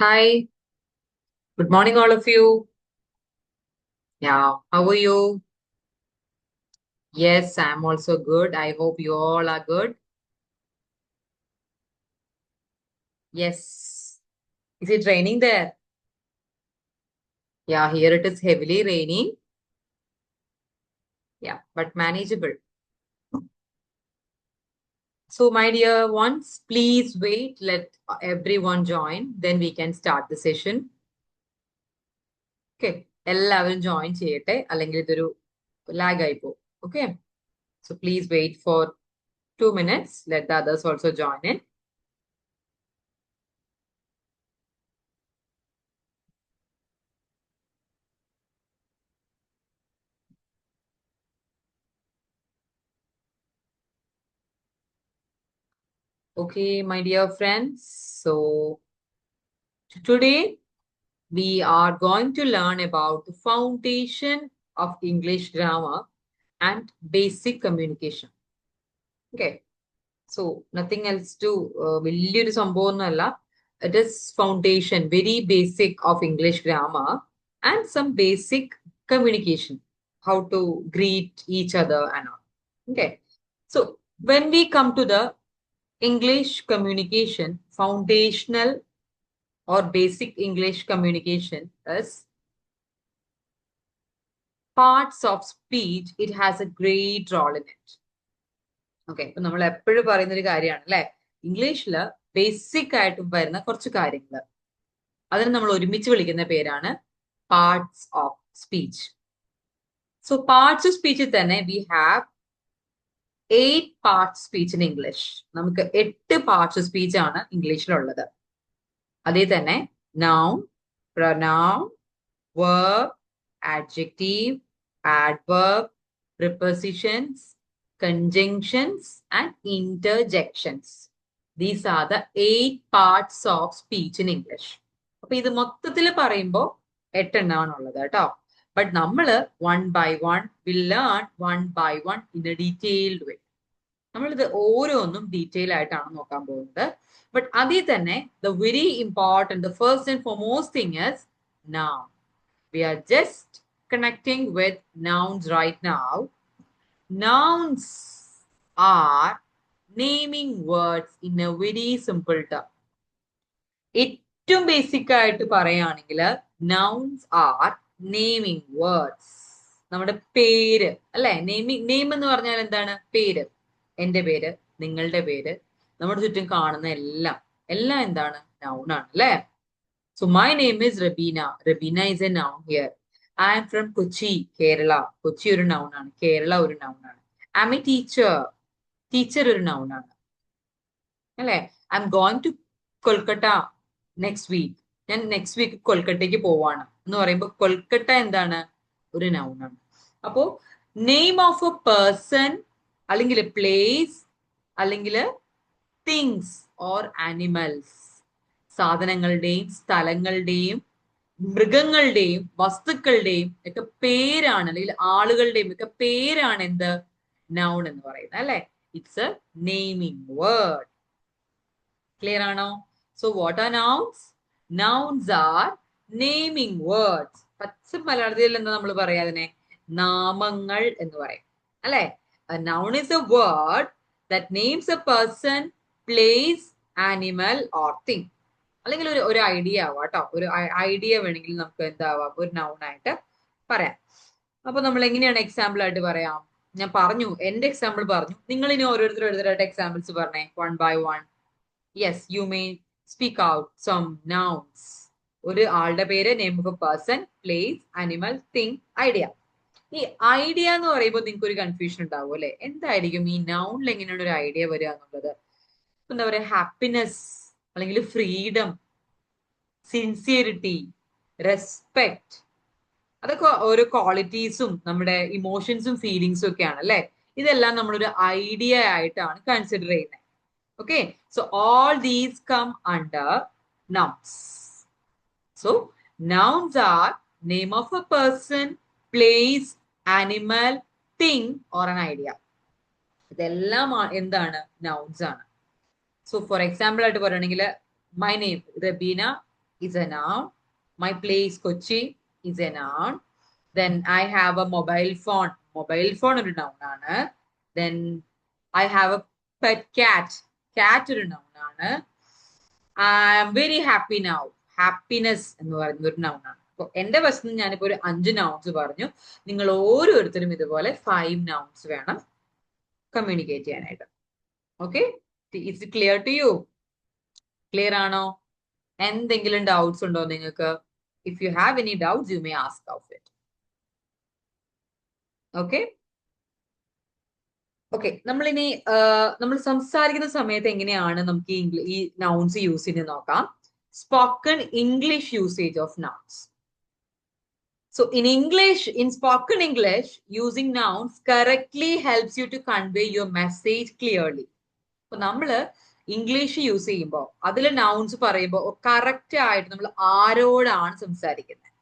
Hi, good morning, all of you. Yeah, how are you? Yes, I'm also good. I hope you all are good. Yes. Is it raining there? Yeah, here it is heavily raining. Yeah, but manageable. So, my dear ones, please wait. Let everyone join. Then we can start the session. Okay. എല്ലാവരും join ചെയ്യട്ടെ അല്ലെങ്കിൽ ഇതൊരു lag ആയി പോകും. Okay. So, please wait for 2 minutes. Let the others also join in. Okay, my dear friends. So, today we are going to learn about the foundation of English grammar and basic communication. Okay, so nothing else to വലിയൊരു സംഭവമൊന്നുമല്ല. It is foundation, very basic of English grammar and some basic communication, how to greet each other and all. Okay, so when we come to the English communication, foundational or basic English communication is parts of speech, it has a great role in it. Okay, ഇപ്പൊ നമ്മൾ എപ്പോഴും പറയുന്ന ഒരു കാര്യമാണ് അല്ലെ, ഇംഗ്ലീഷില് basic ആയിട്ട് വരുന്ന കുറച്ച് കാര്യങ്ങൾ, അതിന് നമ്മൾ ഒരുമിച്ച് വിളിക്കുന്ന പേരാണ് parts of speech. So parts of സ്പീച്ചിൽ തന്നെ we have 8 parts speech in English. നമുക്ക് 8 പാർട്സ് ഓഫ് സ്പീച്ച് ആണ് ഇംഗ്ലീഷിലുള്ളത്. അതിൽ തന്നെ noun, pronoun, verb, adjective, adverb, prepositions, conjunctions, and interjections. These are the 8 parts of speech in English. അപ്പൊ ഇത് മൊത്തത്തിൽ പറയുമ്പോൾ 8 എണ്ണമാണുള്ളത് കേട്ടോ. ബട്ട് നമ്മള് 1 by 1 will learn 1 by 1 in a detailed way. നമ്മളിത് ഓരോന്നും ഡീറ്റെയിൽ ആയിട്ടാണ് നോക്കാൻ പോകുന്നത്. ബട്ട് അതിൽ തന്നെ the very important, the first and foremost thing is noun. We are just connecting with nouns right now. Nouns are naming words in a very simple term. ഏറ്റവും basic ആയിട്ട് പറയുകയാണെങ്കിൽ nouns are naming words. നമ്മുടെ പേര് അല്ലെ, name എന്ന് പറഞ്ഞാൽ എന്താണ്? പേര്. എന്റെ പേര്, നിങ്ങളുടെ പേര്, നമ്മുടെ ചുറ്റും കാണുന്ന എല്ലാം എല്ലാം എന്താണ്? നൗൺ ആണ് അല്ലെ. So my name is Rabina. Rabina is a noun here. I am from Kochi, Kerala. Kochi ഒരു noun ആണ്, കേരള ഒരു noun ആണ്. I am a teacher. Teacher ഒരു noun ആണ് അല്ലെ. I am going to Kolkata next week. ഞാൻ next week കൊൽക്കട്ടയ്ക്ക് പോവാണ് എന്ന് പറയുമ്പോൾ കൊൽക്കട്ട എന്താണ്? ഒരു noun ആണ്. അപ്പോ നെയിം ഓഫ് എ പേഴ്സൺ അല്ലെങ്കിൽ പ്ലേസ് അല്ലെങ്കിൽ തിങ്സ് ഓർ ആനിമൽസ്, സാധനങ്ങളുടെയും സ്ഥലങ്ങളുടെയും മൃഗങ്ങളുടെയും വസ്തുക്കളുടെയും ഒക്കെ പേരാണ്, അല്ലെങ്കിൽ ആളുകളുടെയും ഒക്കെ പേരാണ് എന്ത്? നൗൺ എന്ന് പറയുന്നത് അല്ലെ. It's a naming word. Clear ആണോ? So what are nouns? Nouns are naming words. പച്ച മലയാളത്തിൽ എന്താ നമ്മൾ പറയാ അതിനെ? നാമങ്ങൾ എന്ന് പറയും അല്ലെ. Noun is A word that names A person, place, animal or thing. അല്ലെങ്കിൽ ഒരു ഐഡിയ ആവാം കേട്ടോ. ഒരു ഐഡിയ വേണമെങ്കിൽ നമുക്ക് എന്താവാം? ഒരു നൗൺ ആയിട്ട് പറയാം. അപ്പൊ നമ്മൾ എങ്ങനെയാണ് എക്സാമ്പിൾ ആയിട്ട് പറയാം? ഞാൻ പറഞ്ഞു, എന്റെ എക്സാമ്പിൾ പറഞ്ഞു. നിങ്ങൾ ഇനി ഓരോരുത്തരായിട്ട് എക്സാമ്പിൾസ് പറഞ്ഞേ, 1 by 1. Yes, you may speak out some nouns. ഒരു ആളുടെ പേര്, name of a person, place, animal, thing, idea. ഈ ഐഡിയ എന്ന് പറയുമ്പോൾ നിങ്ങൾക്ക് ഒരു കൺഫ്യൂഷൻ ഉണ്ടാവും അല്ലെ, എന്തായിരിക്കും ഈ നൗണിൽ എങ്ങനെയാണ് ഒരു ഐഡിയ വരിക എന്നുള്ളത്. എന്താ പറയാ, ഹാപ്പിനെസ് അല്ലെങ്കിൽ ഫ്രീഡം, സിൻസിയറിറ്റി, റെസ്പെക്ട്, അതൊക്കെ ഓരോ ക്വാളിറ്റീസും നമ്മുടെ ഇമോഷൻസും ഫീലിങ്സും ഒക്കെയാണ് അല്ലെ. ഇതെല്ലാം നമ്മളൊരു ഐഡിയ ആയിട്ടാണ് കൺസിഡർ ചെയ്യുന്നത്. Okay, so all these come under nouns. So nouns are name of a person, place, animal, thing or an idea. ഇതെല്ലാം എന്താണ്? നൗൺസ് ആണ്. സോ ഫോർ എക്സാമ്പിൾ ആയിട്ട് പറയുകയാണെങ്കിൽ, my name Rabeena, is a noun. My place Kochi is a noun. Then I have a mobile phone. Mobile phone ഒരു noun ആണ്. Then I have a pet cat. Cat ഒരു noun ആണ്. I am very happy now. Happiness എന്ന് പറയുന്ന ഒരു noun ആണ്. അപ്പൊ എന്റെ വശത്ത് നിന്ന് ഞാനിപ്പോ ഒരു 5 nouns പറഞ്ഞു. നിങ്ങൾ ഓരോരുത്തരും ഇതുപോലെ 5 nouns വേണം കമ്മ്യൂണിക്കേറ്റ് ചെയ്യാനായിട്ട്. Okay, it's clear to you? Clear ആണോ? എന്തെങ്കിലും ഡൗട്ട്സ് ഉണ്ടോ നിങ്ങൾക്ക്? If you have any doubts you may ask of it. Okay okay, നമ്മളിനി നമ്മൾ സംസാരിക്കുന്ന സമയത്ത് എങ്ങനെയാണ് നമുക്ക് ഈ നൗൺസ് യൂസ് ചെയ്യുന്നത് നോക്കാം. Spoken English usage of nouns. So in spoken English, using nouns correctly helps you to convey your message clearly. അപ്പൊ നമ്മള് ഇംഗ്ലീഷ് യൂസ് ചെയ്യുമ്പോൾ അതിൽ നൗൺസ് പറയുമ്പോൾ കറക്റ്റ് ആയിട്ട് നമ്മൾ ആരോടാണ് സംസാരിക്കുന്നത്,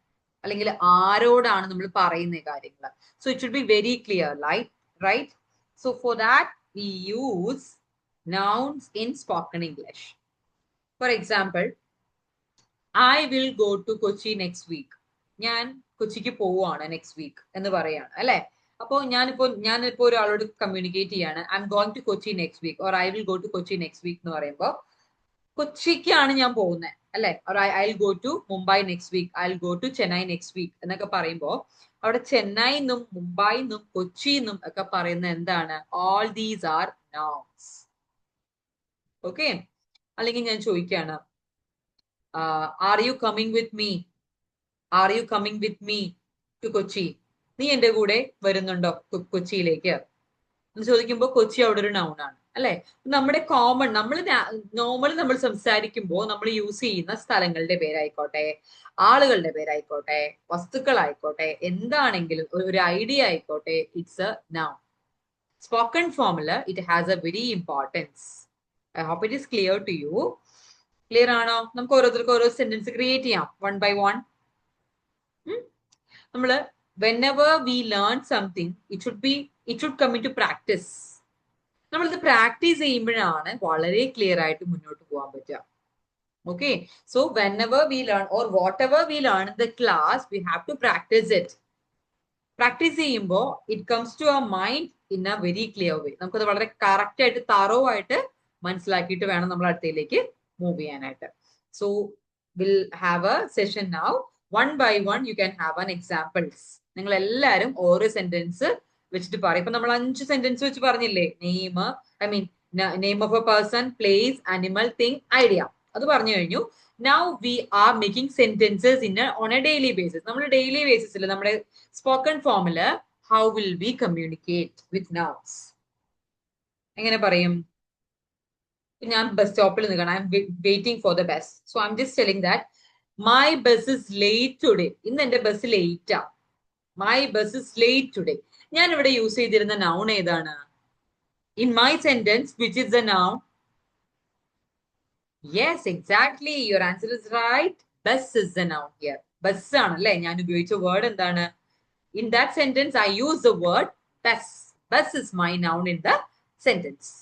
അല്ലെങ്കിൽ ആരോടാണ് നമ്മൾ പറയുന്ന കാര്യങ്ങൾ. So it should be very clear, right? So for that we use nouns in spoken English. For example, I will go to Kochi next week. ഞാൻ കൊച്ചിക്ക് പോവുകയാണ് നെക്സ്റ്റ് വീക്ക് എന്ന് പറയാണ്, അല്ലെ? അപ്പോ ഞാനിപ്പോ ഒരാളോട് കമ്മ്യൂണിക്കേറ്റ് ചെയ്യാണ്, I'm going to Kochi next week, or I will go to Kochi next week എന്ന് പറയുമ്പോൾ കൊച്ചിക്കാണ് ഞാൻ പോകുന്നത്, അല്ലെ? Or I will go to Mumbai next week, I will go to Chennai next week എന്നൊക്കെ പറയുമ്പോൾ അവിടെ ചെന്നൈ എന്നും മുംബൈ എന്നും കൊച്ചി എന്നും ഒക്കെ പറയുന്ന എന്താണ്? All these are nouns. Okay, അല്ലെങ്കിൽ ഞാൻ ചോദിക്കാണ്, are you coming with me? Are you coming with me to Kochi? നീ എന്റെ കൂടെ വരുന്നുണ്ടോ കൊച്ചിയിലേക്ക് എന്ന് ചോദിക്കുമ്പോൾ കൊച്ചി അവിടെ ഒരു നൗൺ ആണ്, അല്ലെ? നമ്മുടെ കോമൺ നോർമലി നമ്മൾ സംസാരിക്കുമ്പോൾ നമ്മൾ യൂസ് ചെയ്യുന്ന സ്ഥലങ്ങളുടെ പേരായിക്കോട്ടെ, ആളുകളുടെ പേരായിക്കോട്ടെ, വസ്തുക്കളായിക്കോട്ടെ, എന്താണെങ്കിലും ഒരു ഐഡിയ ആയിക്കോട്ടെ, ഇറ്റ്സ് എ നൗൺ. സ്പോക്കൺ ഫോമില് it has a very importance. I hope it is clear to you. Clear ആണോ? നമുക്ക് ഓരോരുത്തർക്കും ഓരോ സെന്റൻസ് ക്രിയേറ്റ് ചെയ്യാം, വൺ ബൈ വൺ. നമ്മള് whenever we learn something, it should come into practice. നമ്മളിത് practice ചെയ്യുമ്പോഴാണ് വളരെ ക്ലിയർ ആയിട്ട് മുന്നോട്ട് പോകാൻ പറ്റുക. Okay, so whenever we learn or whatever we learn in the class, we have to practice it. Practice ചെയ്യുമ്പോൾ it comes to our mind in a very clear way. നമുക്കത് വളരെ കറക്റ്റ് ആയിട്ട് തറോ ആയിട്ട് മനസ്സിലാക്കിയിട്ട് വേണം നമ്മൾ അടുത്തയിലേക്ക് മൂവ് ചെയ്യാനായിട്ട്. So we'll have a session now. One by one you can have an examples. നിങ്ങൾ എല്ലാവരും ഓരോ സെന്റൻസ് വെച്ചിട്ട് പറയും. ഇപ്പൊ നമ്മൾ 5 സെന്റൻസ് വെച്ച് പറഞ്ഞില്ലേ? Name of a person, place, animal, thing, idea, അത് പറഞ്ഞു കഴിഞ്ഞു. Now we are making sentences on a daily basis. നമ്മൾ ഡെയിലി ബേസിസിൽ നമ്മുടെ സ്പോക്കൺ ഫോമില് how will we communicate with nouns? എങ്ങനെ പറയും? ഞാൻ ബസ് സ്റ്റോപ്പിൽ നിൽക്കണം, I am waiting for the bus. So I am just telling that my bus is late today. ഇന്ന് എന്റെ ബസ് ലേറ്റാ. My bus is late today. ഞാൻ ഇവിടെ യൂസ് ചെയ്തിരുന്ന നൗൺ ഏതാണ്? In my sentence which is a noun? Yes, exactly, your answer is right. Bus is a noun here. Bus ആണല്ലേ ഞാൻ ഉപയോഗിച്ച വേർഡ്. എന്താണ്? In that sentence I use the word bus. Bus is my noun in the sentence.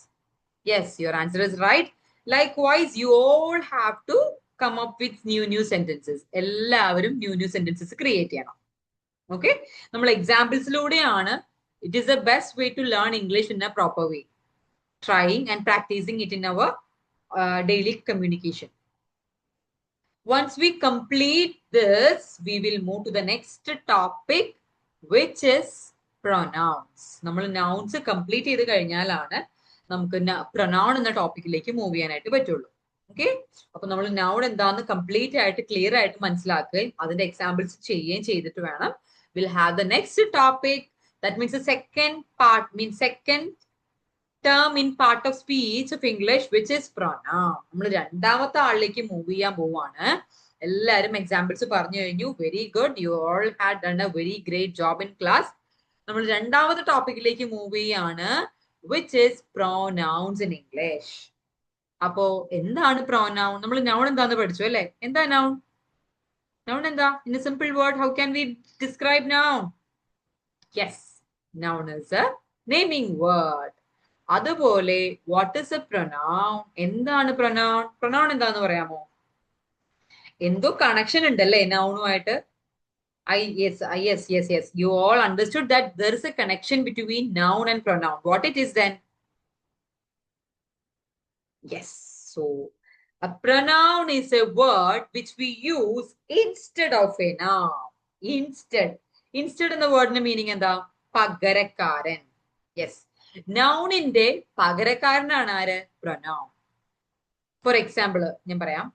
Yes, your answer is right. Likewise, you all have to come up with new sentences. എല്ലാവരും new sentences create ചെയ്യണം. Okay? നമ്മൾ എക്സാമ്പിൾസിലൂടെയാണ്. It is the best way to learn English in a proper way. Trying and practicing it in our daily communication. Once we complete this, we will move to the next topic, which is pronouns. നമ്മൾ nouns complete ചെയ്ത് കഴിഞ്ഞാലാണ് നമുക്ക് pronoun എന്ന ടോപ്പിക്കിലേക്ക് move ചെയ്യാനായിട്ട് പറ്റുള്ളൂ. Okay, അപ്പൊ നമ്മൾ noun എന്താന്ന് കംപ്ലീറ്റ് ആയിട്ട് ക്ലിയർ ആയിട്ട് മനസ്സിലാക്കുകയും അതിന്റെ എക്സാമ്പിൾസ് ചെയ്യുകയും ചെയ്തിട്ട് വേണം will have the next topic. That means second part, second term in part of speech of English, which is pronoun. നമ്മൾ രണ്ടാമത്തെ ആളിലേക്ക് മൂവ് ചെയ്യാൻ പോവാണ്. എല്ലാവരും എക്സാമ്പിൾസ് പറഞ്ഞു കഴിഞ്ഞു. Very good, you all had done A very great job in class. നമ്മൾ രണ്ടാമത്തെ ടോപ്പിക്കിലേക്ക് move ചെയ്യാണ്, which is pronouns in English. അപ്പോ എന്താണ് pronoun? നമ്മൾ noun എന്താന്ന് പഠിച്ചു അല്ലെ? എന്താ noun? Noun എന്താ? In a simple word, how can we describe noun? Yes, noun is a naming word. അതുപോലെ what is a pronoun? എന്താണ് pronoun? Pronoun എന്താന്ന് പറയാമോ? എന്തോ കണക്ഷൻ ഉണ്ടല്ലേ നൗണുമായിട്ട്. Yes. You all understood that there is a connection between noun and pronoun. What it is then? Yes. So a pronoun is a word which we use instead of a noun. Instead എന്ന വേർഡിന്റെ meaning എന്താ? പകരക്കാരൻ. Yes, നൗണിന്റെ പകരക്കാരനാണ് ആര്? Pronoun. For example ഞാൻ പറയാം.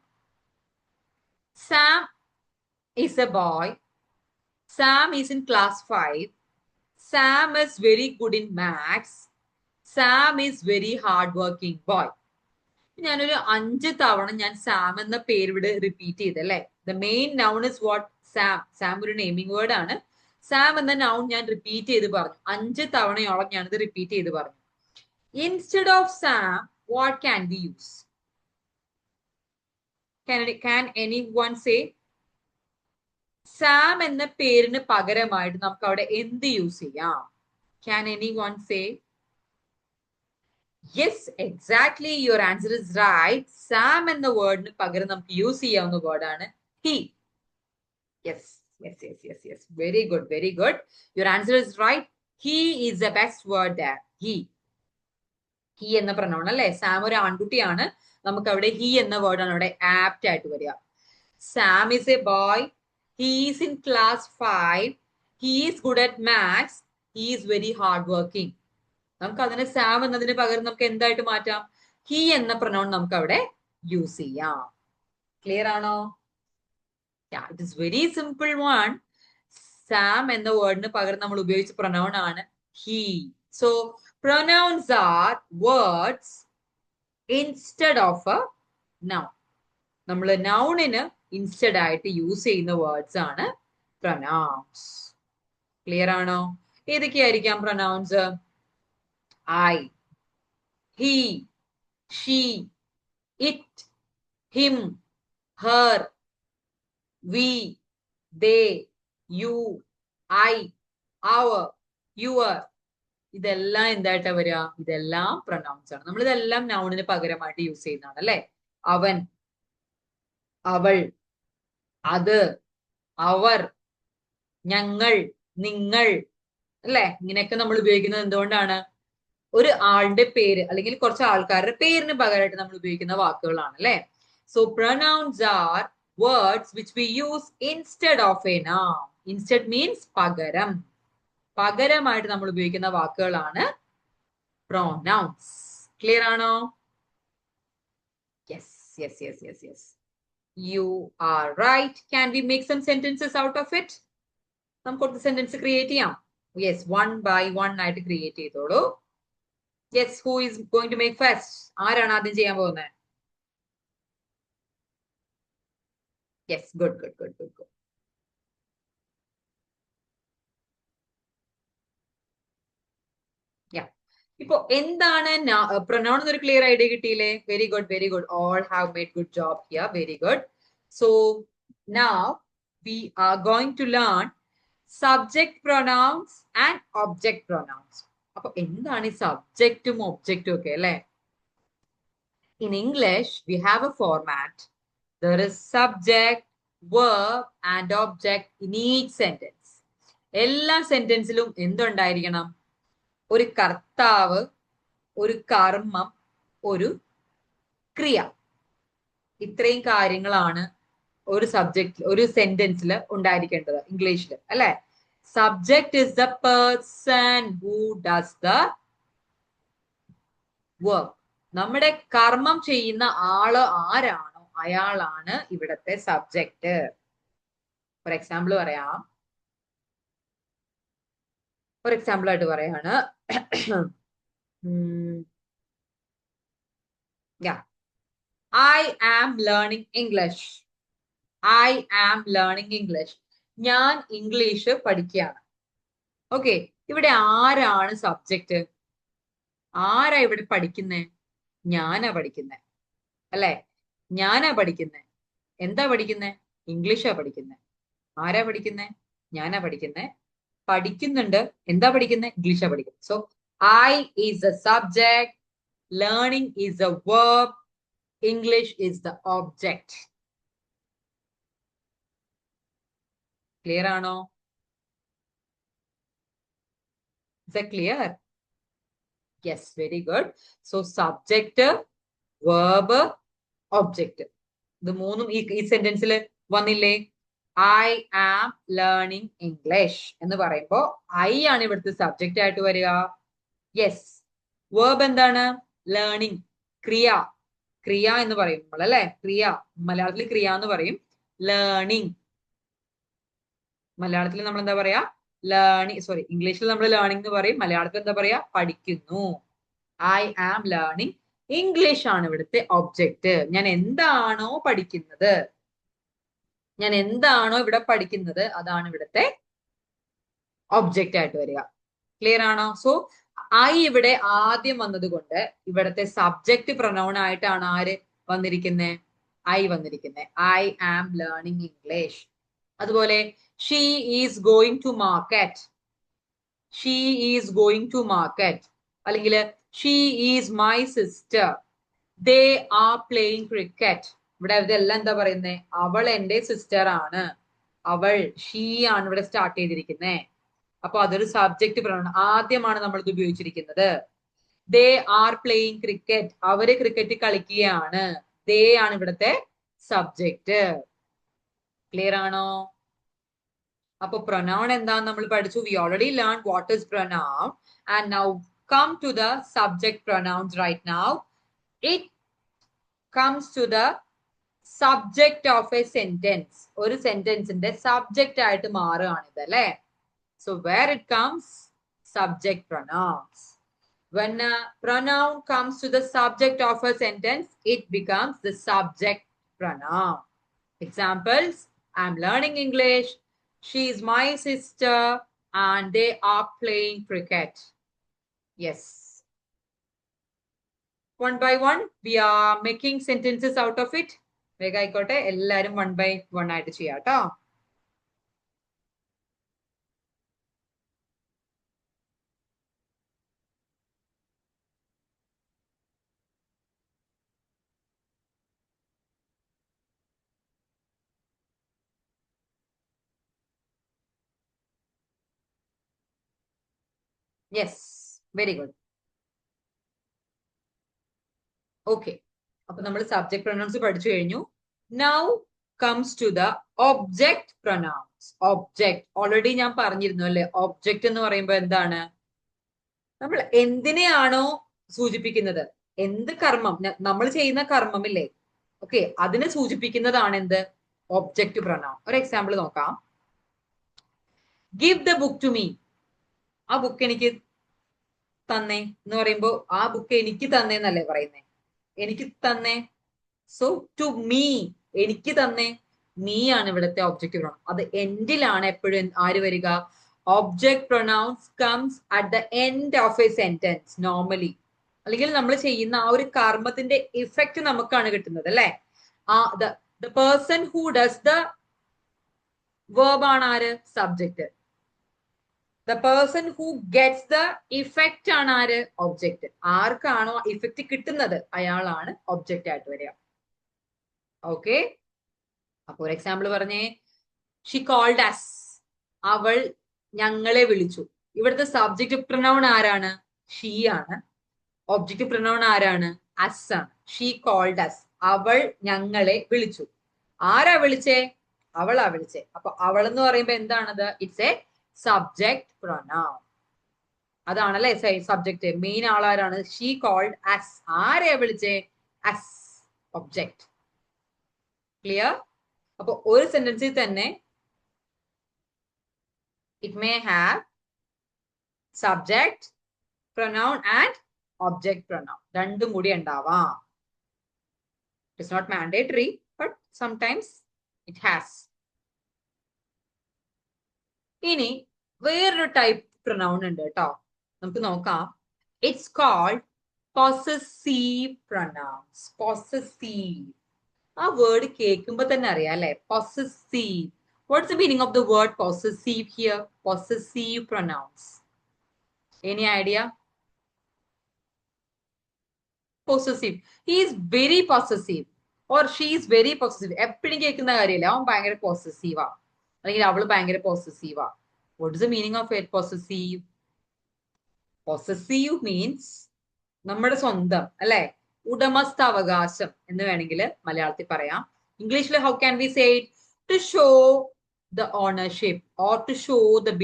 Sam is A boy. Sam is in class 5. Sam is very good in maths. Sam is very hard working boy. ഞാനൊരു 5 തവണ ഞാൻ Sam എന്ന പേര് ഇവിടെ റിപ്പീറ്റ് ചെയ്തല്ലേ. The main noun is what? Sam. Sam ഒരു നെയിമിംഗ് വേർഡ് ആണ്. Sam എന്ന നൗൺ ഞാൻ റിപ്പീറ്റ് ചെയ്ത് പറഞ്ഞു. 5 തവണയോളം ഞാനിത് റിപ്പീറ്റ് ചെയ്ത് പറഞ്ഞു. Instead of Sam what can be use? Can anyone say? Sam എന്ന പേരിന് പകരമായിട്ട് നമുക്ക് അവിടെ എന്ത് യൂസ് ചെയ്യാം? Can anyone say? Yes, exactly. Your answer is right. Sam എന്ന വേർഡിന് പകരം നമുക്ക് യൂസ് ചെയ്യാവുന്ന വേർഡാണ് he. Yes. Very good. Your answer is right. He is the best word there. He എന്ന പ്രൊനൗൺ അല്ലെ. സാം ഒരു ആൺകുട്ടിയാണ്. നമുക്ക് അവിടെ ഹി എന്ന വേർഡാണ് അവിടെ ആപ്റ്റ് ആയിട്ട് വരിക. Sam is A boy. He is in class 5. He is good at maths. He is very hard working. നമുക്ക് അതിനെ സാം എന്നതിന് പകരം നമുക്ക് എന്തായിട്ട് മാറ്റാം? ഹി എന്ന പ്രൊനൗൺ നമുക്ക് അവിടെ യൂസ് ചെയ്യാം. ക്ലിയർ ആണോ? It is very simple one. Sam എന്ന വേർഡിന് പകരം നമ്മൾ ഉപയോഗിച്ച പ്രൊനൗൺ ആണ് he. So pronouns are words instead of a noun. നമ്മൾ നൗണിന് ഇൻസ്റ്റെഡ് ആയിട്ട് യൂസ് ചെയ്യുന്ന വേർഡ്സ് ആണ് പ്രൊനൗൺസ്. ക്ലിയർ ആണോ? ഏതൊക്കെയായിരിക്കാം pronouns? I, he, she, it, him, her, we, they, you, I, our, your. ഇതെല്ലാം എന്തായിട്ടാ വരിക? ഇതെല്ലാം പ്രൊനൗൺസ് ആണ്. നമ്മൾ ഇതെല്ലാം നൗണിന് പകരമായിട്ട് യൂസ് ചെയ്യുന്നതാണ് അല്ലെ. അവൻ, അവൾ, അത്, അവർ, ഞങ്ങൾ, നിങ്ങൾ അല്ലെ. ഇങ്ങനെയൊക്കെ നമ്മൾ ഉപയോഗിക്കുന്നത് എന്തുകൊണ്ടാണ്? ഒരു ആളുടെ പേര് അല്ലെങ്കിൽ കുറച്ച് ആൾക്കാരുടെ പേരിന് പകരമായിട്ട് നമ്മൾ ഉപയോഗിക്കുന്ന വാക്കുകളാണ് അല്ലെ. So pronouns are words which we use instead of a noun. Instead means പകരം. പകരമായിട്ട് നമ്മൾ ഉപയോഗിക്കുന്ന വാക്കുകളാണ് പ്രൊനൗൺസ്. ക്ലിയർ ആണോ? Yes. You are right. Can we make some sentences out of it? നമുക്ക് കുറച്ച് സെന്റൻസ് ക്രിയേറ്റ് ചെയ്യാം. യെസ്, 1 by 1 ആയിട്ട് ക്രിയേറ്റ് ചെയ്തോളൂ. Yes, who is going to make first? ആരാണ് ആദ്യം ചെയ്യാൻ പോകുന്നത്? Yes, good. Yeah. ഇപ്പൊ എന്താണ് പ്രൊനൗൺ എന്നൊരു ക്ലിയർ ഐഡിയ കിട്ടിയില്ലേ? Very good. All have made good job here. Very good. So now we are going to learn subject pronouns and object pronouns. അപ്പൊ എന്താണ് ഈ സബ്ജക്റ്റും ഒബ്ജക്റ്റും ഒക്കെ അല്ലെ? In English, we have a format. There is subject, verb and object in each sentence. എല്ലാ സെന്റൻസിലും എന്തുണ്ടായിരിക്കണം? ഒരു കർത്താവ്, ഒരു കർമ്മം, ഒരു ക്രിയ. ഇത്രയും കാര്യങ്ങളാണ് ഒരു സബ്ജക്ട് ഒരു സെന്റൻസിൽ ഉണ്ടായിരിക്കേണ്ടത് ഇംഗ്ലീഷിൽ അല്ലെ. Subject is the person who does the work. നമ്മുടെ കർമ്മം ചെയ്യുന്ന ആള് ആരാണോ അയാളാണ് ഇവിടത്തെ സബ്ജക്ട്. ഫോർ എക്സാമ്പിൾ പറയാം. ഫോർ എക്സാമ്പിൾ ആയിട്ട് പറയാണ്. I am learning English. ഞാൻ ഇംഗ്ലീഷ് പഠിക്കുകയാണ്. ഓക്കെ, ഇവിടെ ആരാണ് സബ്ജക്റ്റ്? ആരാ ഇവിടെ പഠിക്കുന്നേ? ഞാനാ പഠിക്കുന്നേ അല്ലെ. ഞാനാ പഠിക്കുന്നേ. എന്താ പഠിക്കുന്നേ? ഇംഗ്ലീഷാ പഠിക്കുന്നേ. ആരാ പഠിക്കുന്നേ? ഞാനാ പഠിക്കുന്നേ. പഠിക്കുന്നുണ്ട്. എന്താ പഠിക്കുന്നേ? ഇംഗ്ലീഷാ പഠിക്കുന്നത്. So I is the subject, learning is the verb, English is the object. Clear ആണോ? Is that clear? Yes, very good. So subject, verb, object. ഇത് മൂന്നും ഈ സെന്റൻസിൽ വന്നില്ലേ? ഐ ആം ലേണിംഗ് ഇംഗ്ലീഷ് എന്ന് പറയുമ്പോ ഐ ആണ് ഇവിടുത്തെ സബ്ജക്റ്റ് ആയിട്ട് വരിക. യെസ്. വേർബ് എന്താണ്? ലേണിംഗ്, ക്രിയ. ക്രിയ എന്ന് പറയും നമ്മൾ അല്ലെ, ക്രിയ. മലയാളത്തിൽ ക്രിയ എന്ന് പറയും. ലേണിംഗ്, മലയാളത്തിൽ നമ്മൾ എന്താ പറയാ? ലേണിംഗ്. സോറി, ഇംഗ്ലീഷിൽ നമ്മൾ ലേണിംഗ് എന്ന് പറയും, മലയാളത്തിൽ എന്താ പറയാ? പഠിക്കുന്നു. ഐ ആം ലേണിംഗ് ഇംഗ്ലീഷ് ആണ് ഇവിടുത്തെ ഒബ്ജക്റ്റ്. ഞാൻ എന്താണോ പഠിക്കുന്നത്, ഞാൻ എന്താണോ ഇവിടെ പഠിക്കുന്നത്, അതാണ് ഇവിടുത്തെ ഒബ്ജക്റ്റ് ആയിട്ട് വരിക. ക്ലിയർ ആണോ? സോ ഐ ഇവിടെ ആദ്യം വന്നത് കൊണ്ട് ഇവിടുത്തെ സബ്ജക്റ്റ് പ്രൊനൗൺ ആയിട്ടാണ് ആര് വന്നിരിക്കുന്നത്? ഐ വന്നിരിക്കുന്നത്. I am learning English. അതുപോലെ she is going to market. She is going to market. അല്ലെങ്കിൽ she is my sister. They are playing cricket. ഇവിടെ ഇതെല്ലാം എന്താ പറയുന്നത്? അവൾ എന്റെ സിസ്റ്റർ ആണ്. അവൾ, ഷീ ആണ് ഇവിടെ സ്റ്റാർട്ട് ചെയ്തിരിക്കുന്നത്. അപ്പൊ അതൊരു സബ്ജക്റ്റ് പ്രൊനൗൺ ആദ്യമാണ് നമ്മൾ ഇത് ഉപയോഗിച്ചിരിക്കുന്നത്. ദേ ആർ പ്ലേയിങ് ക്രിക്കറ്റ്. അവര് ക്രിക്കറ്റ് കളിക്കുകയാണ്. ദേ ആണ് ഇവിടുത്തെ സബ്ജക്റ്റ്. ക്ലിയർ ആണോ? അപ്പൊ പ്രൊനൗൺ എന്താന്ന് നമ്മൾ പഠിച്ചു. We already learn what is pronoun. And now come to the subject pronouns right now. It comes to the subject of a sentence. ഒരു സെന്റൻസിന്റെ സബ്ജക്റ്റ് ആയിട്ട് മാറുകയാണിത് അല്ലെ. So where it comes? Subject pronouns. When a pronoun comes to the subject of a sentence, it becomes the subject pronoun. Examples: I'm learning English, she is my sister, and they are playing cricket. Yes. One by one, we are making sentences out of it. വേഗായിക്കോട്ടെ, എല്ലാരും one by one ആയിട്ട് ചെയ്യാം ട്ടോ. Yes, very good. Okay, അപ്പൊ നമ്മൾ subject pronouns പഠിച്ചു കഴിഞ്ഞു. Now comes to the object pronouns. Object already ഞാൻ പറഞ്ഞിരുന്നു അല്ലെ. ഒബ്ജക്ട് എന്ന് പറയുമ്പോൾ എന്താണ്? നമ്മൾ എന്തിനെയാണോ സൂചിപ്പിക്കുന്നത്, എന്ത് കർമ്മം നമ്മൾ ചെയ്യുന്ന കർമ്മമില്ലേ, ഓക്കെ, അതിനെ സൂചിപ്പിക്കുന്നതാണ് എന്ത്? Object pronoun. ഒരു എക്സാമ്പിൾ നോക്കാം. Give the book to me. ആ ബുക്ക് എനിക്ക് തന്നേ എന്ന് പറയുമ്പോ ആ ബുക്ക് എനിക്ക് തന്നേന്നല്ലേ പറയുന്നേ? എനിക്ക് തന്നേ. സോ ടു മീ, എനിക്ക് തന്നേ. മീ ആണ് ഇവിടുത്തെ ഒബ്ജക്റ്റ് പ്രൊനൗൺ. അത് എൻഡിലാണ് എപ്പോഴും ആര് വരിക? Object pronouns comes at the end of a sentence normally. അല്ലെങ്കിൽ നമ്മൾ ചെയ്യുന്ന ആ ഒരു കർമ്മത്തിന്റെ ഇഫക്റ്റ് നമുക്കാണ് കിട്ടുന്നത് അല്ലെ. The person who does the verb ആണ് ആര്? Subject. The person who gets the effect ആണ് ആര്? ഒബ്ജക്റ്റ്. ആർക്കാണോ ഇഫക്റ്റ് കിട്ടുന്നത് അയാളാണ് ഒബ്ജക്റ്റ് ആയിട്ട് വരിക. ഓക്കെ, അപ്പൊ ഒരു എക്സാമ്പിൾ പറഞ്ഞേ. She called us. അവൾ ഞങ്ങളെ വിളിച്ചു. ഇവിടുത്തെ സബ്ജക്റ്റ് പ്രൊനൗൺ ആരാണ്? ഷീ ആണ്. ഒബ്ജക്റ്റ് പ്രൊനൗൺ ആരാണ്? അസ് ആണ്. She called us. അവൾ ഞങ്ങളെ വിളിച്ചു. ആരാ വിളിച്ചേ? അവളാ വിളിച്ചേ. അപ്പൊ അവൾ എന്ന് പറയുമ്പോ എന്താണത്? It's a subject pronoun. അതാണല്ലേ സബ്ജക്ട്. മെയിൻ ആളാരാണ്? She called us. ആരെയാ വിളിച്ചേ? Us, object. ക്ലിയർ? അപ്പൊ ഒരു സെന്റൻസിൽ തന്നെ it may have subject pronoun and object pronoun. രണ്ടും കൂടി ഉണ്ടാവാം. It's not mandatory, but sometimes it has. ഇനി വേറൊരു ടൈപ്പ് പ്രൊനൗൺ ഉണ്ട് കേട്ടോ, നമുക്ക് നോക്കാം. It's called possessive pronouns. Possessive. ആ വേർഡ് കേൾക്കുമ്പോ തന്നെ അറിയാം അല്ലെ? Possessive. What's the meaning of the word possessive here? Possessive pronouns. Any idea? Possessive. He is very possessive or she is very possessive. എപ്പോഴും കേൾക്കുന്ന കാര്യമില്ല, അവൻ ഭയങ്കര possessive ആ. അല്ലെങ്കിൽ അവള് ഭയങ്കര പോസസീവാ. What is the meaning of it? Possessive. Possessive means നമ്മുടെ സ്വന്തം, അല്ലെ? ഉടമസ്ഥാവകാശം എന്ന് വേണമെങ്കിൽ മലയാളത്തിൽ പറയാം. ഇംഗ്ലീഷിൽ how can we say it? To show the ownership or to show the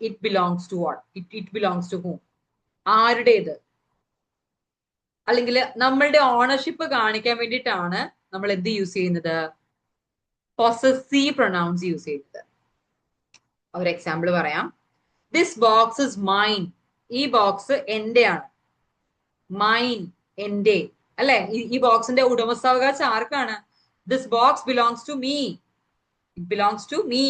it belongs to what? It belongs to whom? ആരുടേത്? അല്ലെങ്കിൽ നമ്മളുടെ ഓണർഷിപ്പ് കാണിക്കാൻ വേണ്ടിയിട്ടാണ് നമ്മൾ എന്ത് യൂസ് ചെയ്യുന്നത്? പൊസസീവ് പ്രൊനൗൺസ് യൂസ് ചെയ്യുന്നത്. ഒരു എക്സാമ്പിൾ പറയാം. This box is mine. ഈ ബോക്സ് എന്റെയാണ്. മൈൻ, എന്റെ, അല്ലെ? ഈ ബോക്സിന്റെ ഉടമസ്ഥാവകാശം ആർക്കാണ്? This box belongs to me. It belongs to me.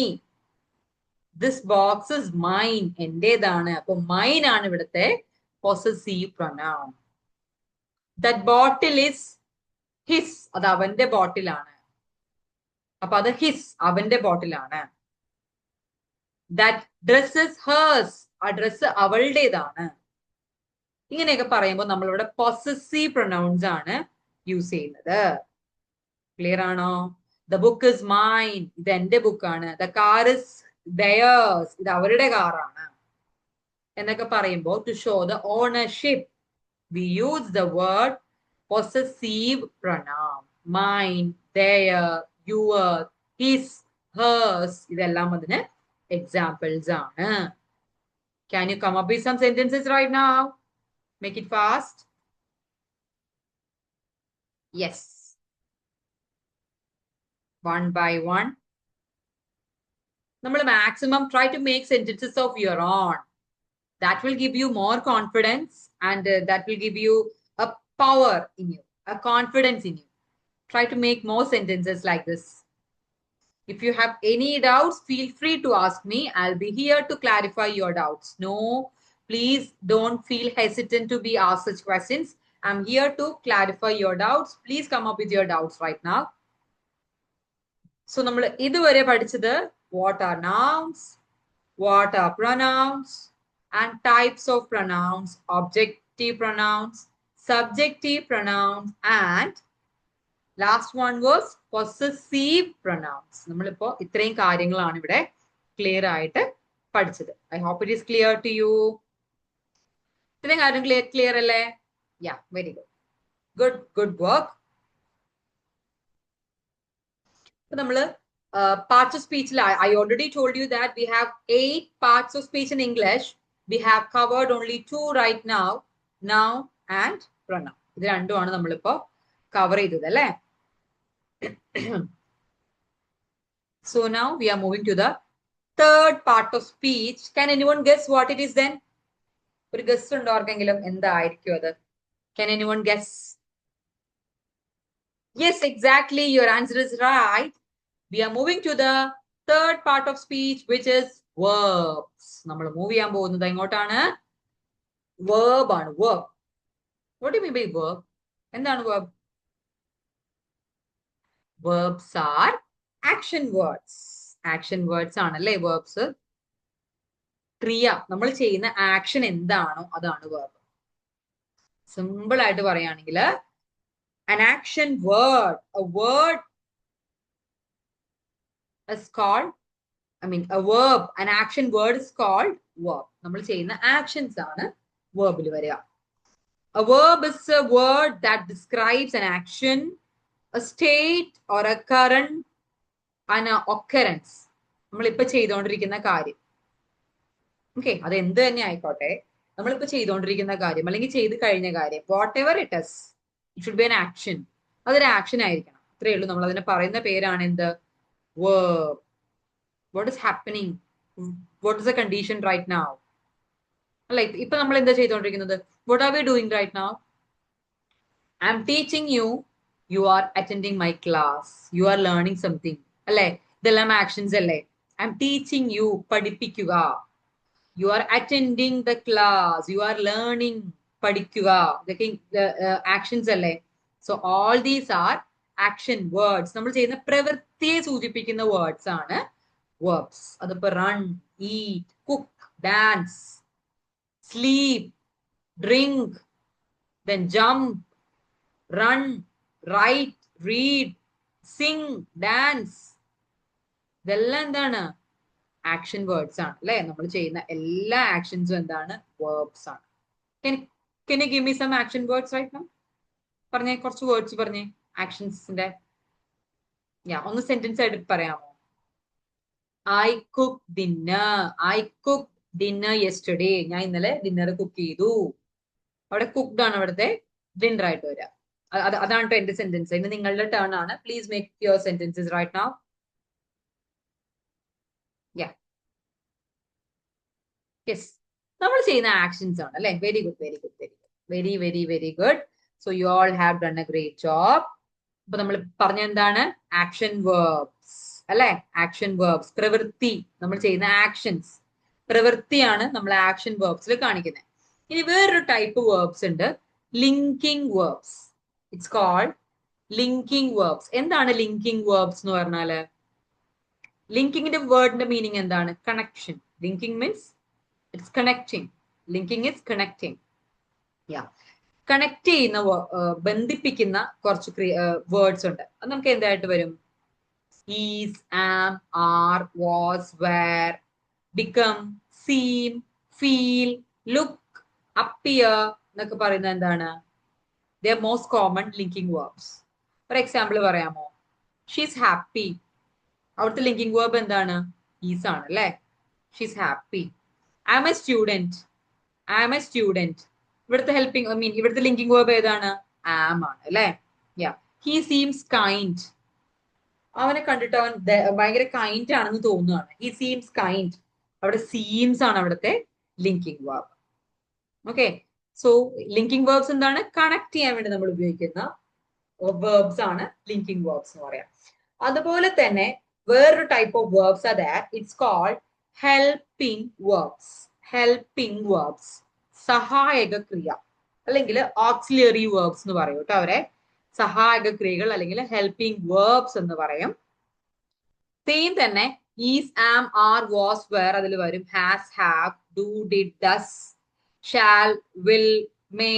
This box is mine, എന്റേതാണ്. അപ്പൊ മൈൻ ആണ് ഇവിടുത്തെ possessive pronoun. That bottle is his. അത് അവന്റെ ബോട്ടിലാണ്. അപ്പൊ അത് ഹിസ്, അവന്റെ ബോട്ടിലാണ്. That dress is hers. ആ ഡ്രസ് അവളുടേതാണ്. ഇങ്ങനെയൊക്കെ പറയുമ്പോൾ നമ്മളിവിടെ പൊസസീവ് പ്രൊനൗൺസ് ആണ് യൂസ് ചെയ്യുന്നത്. ക്ലിയർ ആണോ? The book is mine. ഇത് എന്റെ ബുക്കാണ്. The car is theirs. ഇത് അവരുടെ കാറാണ് എന്നൊക്കെ പറയുമ്പോൾ to show the ownership we use the word possessive pronoun. Mine, their, your, his, hers. ഇതെല്ലാം അതിന് എക്സാമ്പിൾസ് ആണ്. Can you come up with some sentences right now? Make it fast. Yes. One by one. നമ്മൾ maximum try to make sentences of your own. That will give you more confidence and that will give you a power in you, a confidence in you. Try to make more sentences like this. If you have any doubts, feel free to ask me. I'll be here to clarify your doubts. No, please don't feel hesitant to be asked such questions. I'm here to clarify your doubts. Please come up with your doubts right now. So, നമ്മൾ ഇതുവരെ പഠിച്ചത് what are nouns, what are pronouns, and types of pronouns, objective pronouns, subjective pronouns, and last one was possessive pronouns. നമ്മളിപ്പോ ഇത്രയും കാര്യങ്ങളാണ് ഇവിടെ clear ആയിട്ട് പഠിച്ചത്. I hope it is clear to you. ഇത്രയും കാര്യം ക്ലിയർ അല്ലേ? Yeah, very good. Good work. ഇപ്പൊ നമ്മള് parts of speech, I already told you that we have 8 parts of speech in English. We have covered only 2 right now, noun and pronoun. ഇത് രണ്ടുമാണ് നമ്മളിപ്പോ cover ചെയ്തത്, അല്ലേ? So now we are moving to the third part of speech. Can anyone guess what it is then? ഒരു guess ഉണ്ടോ ആർക്കെങ്കിലും? എന്തായിരിക്കും അത്? Can anyone guess? Yes, exactly. Your answer is right. We are moving to the third part of speech, which is verbs. നമ്മൾ move ചെയ്യാൻ പോകുന്നത് എങ്ങോട്ടാണ്? Verb ആണ്. Verb. What do you mean by verb? എന്താണ് verb? Verbs are action words. Action words ആണല്ലേ verbs. ക്രിയ, നമ്മൾ ചെയ്യുന്ന ആക്ഷൻ എന്താണോ അതാണ് verb. സിമ്പിൾ ആയിട്ട് പറയുകയാണെങ്കിൽ an action word, a word is called, a verb, an action word is called verb. നമ്മൾ ചെയ്യുന്ന actions ആണ് verb-ൽ വരിക. A verb is a word that describes an action, a state or a current, an occurrence. നമ്മളിപ്പോ ചെയ്തുകൊണ്ടിരിക്കുന്ന കാര്യം. Okay, അത് എന്ത് തന്നെ ആയിക്കോട്ടെ, നമ്മളിപ്പോ ചെയ്തുകൊണ്ടിരിക്കുന്ന കാര്യം അല്ലെങ്കിൽ ചെയ്ത് കഴിഞ്ഞ കാര്യം, what ever it is, it should B an action. അതൊരു ആക്ഷൻ ആയിരിക്കണം. അത്രയേ ഉള്ളൂ. നമ്മൾ അതിനെ പറയുന്ന പേരാണ് എന്ത്? verb. What is happening? What is the condition right now? അല്ലെ, ഇപ്പൊ നമ്മൾ എന്താ ചെയ്തുകൊണ്ടിരിക്കുന്നത്? What are we doing right now? I am teaching you. You are attending my class. You are learning something. അല്ലെ, ഇതെല്ലാം ആക്ഷൻസ് അല്ലേ? I am teaching you. പഠിപ്പിക്കുക. You are attending the class. You are learning. പഠിക്കുക. ഇതൊക്കെ actions അല്ലേ? So all these are action words. നമ്മൾ ചെയ്യുന്ന പ്രവൃത്തിയെ സൂചിപ്പിക്കുന്ന വേർഡ്സ് ആണ് verbs. അതിപ്പോ run, eat, cook, dance, sleep, drink, then jump, run, write, read, sing, dance, ഇതെല്ലാം എന്താണ്? ആക്ഷൻ വേർഡ്സ് ആണ് അല്ലെ? നമ്മൾ ചെയ്യുന്ന എല്ലാ ആക്ഷൻസും എന്താണ്? വേർബ്സ് ആണ്. Can you give me some action words right now? പറഞ്ഞേ, കുറച്ച് വേർഡ്സ് പറഞ്ഞേ ആക്ഷൻസിന്റെ. ഒന്ന് സെന്റൻസ് ആയിട്ട് പറയാമോ? I cooked dinner. I cooked dinner yesterday. ഞാൻ ഇന്നലെ ഡിന്നർ കുക്ക് ചെയ്തു. അവിടെ കുക്ക്ഡ് ആണ് അവിടുത്തെ ഡിന്നർ ആയിട്ട് വരിക. അതാണ് കേട്ടോ എന്റെ സെന്റൻസ്. ഇന്ന് നിങ്ങളുടെ ടേൺ ആണ്. Please make your sentences right now. Yes, നമ്മൾ ചെയ്യുന്ന ആക്ഷൻസ് ആണ് അല്ലെ? Very good, very good, very good, very very very good. So you all have done a great job. അപ്പൊ നമ്മൾ പറഞ്ഞ എന്താണ്? ആക്ഷൻ വേർബ്സ് അല്ലെ? ആക്ഷൻ വേർബ്സ്, പ്രവൃത്തി, നമ്മൾ ചെയ്യുന്ന ആക്ഷൻസ്, പ്രവൃത്തിയാണ് നമ്മൾ ആക്ഷൻ വേർബ്സിൽ കാണിക്കുന്നത്. ഇനി വേറൊരു ടൈപ്പ് വേർബ്സ് ഉണ്ട്, linking verbs. It's called linking verbs. എന്താണ് ലിങ്കിങ് വേർബ്സ് എന്ന് പറഞ്ഞാല്? ലിങ്കിങ്ങിന്റെ വേർഡിന്റെ മീനിങ് എന്താണ്? Connection. Linking means it's connecting. Linking is connecting. Connect ചെയ്യുന്ന, ബന്ധിപ്പിക്കുന്ന കുറച്ച് വേർഡ്സ് ഉണ്ട്. അത് നമുക്ക് എന്തായിട്ട് വരും? Is, am, are, was, were, become, seem, feel, look, appear എന്നൊക്കെ പറയുന്നത് എന്താണ്? They are most common linking verbs. For example പറയാമോ? She's happy. അവിടുത്തെ ലിങ്കിങ് വേർബ് എന്താണ്? ഈസ് ആണ് അല്ലെ? She's happy. I M A student. I M A student. ഇവിടുത്തെ ഇവിടുത്തെ ലിങ്കിങ് വേർബ് ഏതാണ്? ആം ആണ് അല്ലെ? He seems kind. അവനെ കണ്ടിട്ട് അവൻ ഭയങ്കര കൈൻഡ് ആണെന്ന് തോന്നുകയാണ്. He seems kind. അവിടെ സീംസ് ആണ് അവിടുത്തെ linking verb. Okay, so linking verbs എന്താണ്? കണക്ട് ചെയ്യാൻ വേണ്ടി നമ്മൾ ഉപയോഗിക്കുന്ന വേർബ്സ് ആണ് ലിങ്കിങ് വേർബ്സ് എന്ന് പറയാം. അതുപോലെ തന്നെ വേറൊരു type of verbs are there. It's called helping verbs. Helping verbs. സഹായക ക്രിയ അല്ലെങ്കിൽ ഓക്സിലറി വേർബ്സ് എന്ന് പറയും കേട്ടോ അവരെ. സഹായക ക്രിയകൾ അല്ലെങ്കിൽ ഹെൽപ്പിംഗ് വേർബ്സ് എന്ന് പറയും. സെയിം തന്നെ is, am, are, was, were അതിൽ വരും. Has, have, do, did, does, shall, will, may,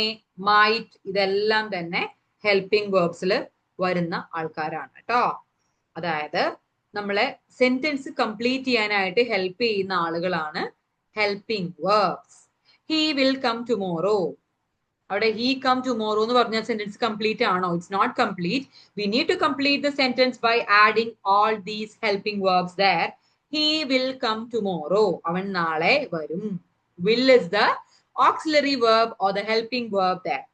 might ഇതെല്ലാം തന്നെ ഹെൽപ്പിംഗ് വേർബ്സിൽ വരുന്ന ആൾക്കാരാണ് കേട്ടോ. അതായത് നമ്മളെ സെന്റൻസ് കംപ്ലീറ്റ് ചെയ്യാനായിട്ട് ഹെൽപ്പ് ചെയ്യുന്ന ആളുകളാണ് helping verbs. He will come tomorrow. അവിടെ ഹി കം ടുമോറോ എന്ന് പറഞ്ഞാൽ സെന്റൻസ് കംപ്ലീറ്റ് ആണോ? It's not complete. We need to complete the sentence by adding all these helping verbs there. He will come tomorrow. അവൻ നാളെ വരും. Will is the auxiliary verb or the helping verb there.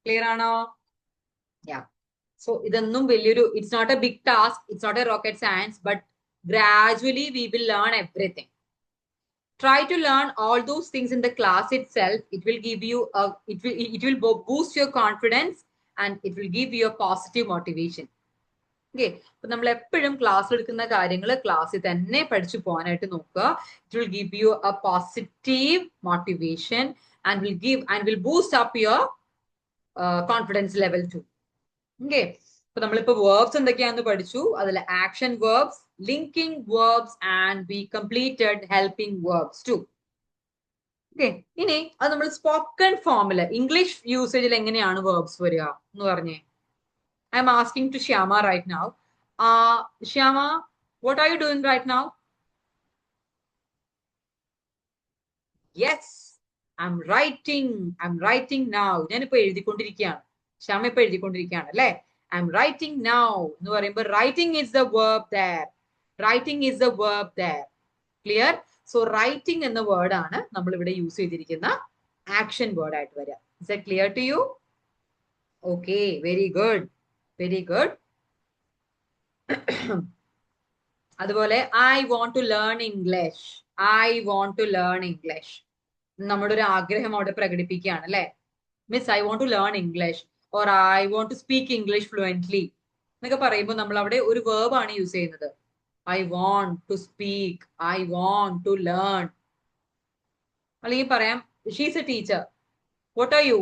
Clear ആണോ? So ഇതൊന്നും വലിയൊരു, it's not a big task, it's not a rocket science, but gradually we will learn everything. Try to learn all those things in the class itself. It will give you it will boost your confidence and it will give you a positive motivation. Okay, അപ്പൊ നമ്മൾ എപ്പോഴും class എടുക്കുന്ന കാര്യങ്ങൾ ക്ലാസ്സിൽ തന്നെ പഠിച്ചു പോകാനായിട്ട് നോക്കുക. It will give you a positive motivation and will boost up your confidence level too. Okay, അപ്പൊ നമ്മളിപ്പോ വേർബ്സ് എന്തൊക്കെയാന്ന് പഠിച്ചു. അതിൽ action verbs, linking verbs and we completed helping verbs too. Okay, ഇനി അത് നമ്മൾ സ്പോക്കൺ ഫോമില് ഇംഗ്ലീഷ് യൂസേജിൽ എങ്ങനെയാണ് വേർബ്സ് വരിക എന്ന് പറഞ്ഞേ. I'm asking to Shyama right now. Shyama, what are you doing right now? Yes, I'm writing now. ഞാനിപ്പോ എഴുതിക്കൊണ്ടിരിക്കുകയാണ്. ശ്യാമ ഇപ്പൊ എഴുതിക്കൊണ്ടിരിക്കുകയാണ് അല്ലെ? ഐ എം റൈറ്റിംഗ് നൗ എന്ന് പറയുമ്പോൾ writing is the verb there. Writing is the verb there. Clear? So writing എന്ന word ആണ് നമ്മൾ ഇവിടെ യൂസ് ചെയ്തിരിക്കുന്ന ആക്ഷൻ വേർഡ് ആയിട്ട് വരിക. Is that clear to you? Okay, very good, very good. അതുപോലെ I want to learn English. I want to learn English. നമ്മുടെ ഒരു ആഗ്രഹം അവിടെ പ്രകടിപ്പിക്കുകയാണ് അല്ലെ? Miss I want to learn English or I want to speak English fluently എന്നൊക്കെ പറയുമ്പോൾ നമ്മൾ അവിടെ ഒരു verb ആണ് യൂസ് ചെയ്യുന്നത്. I want to speak, I want to learn. അല്ലെങ്കിൽ പറയാം she is a teacher. What are you?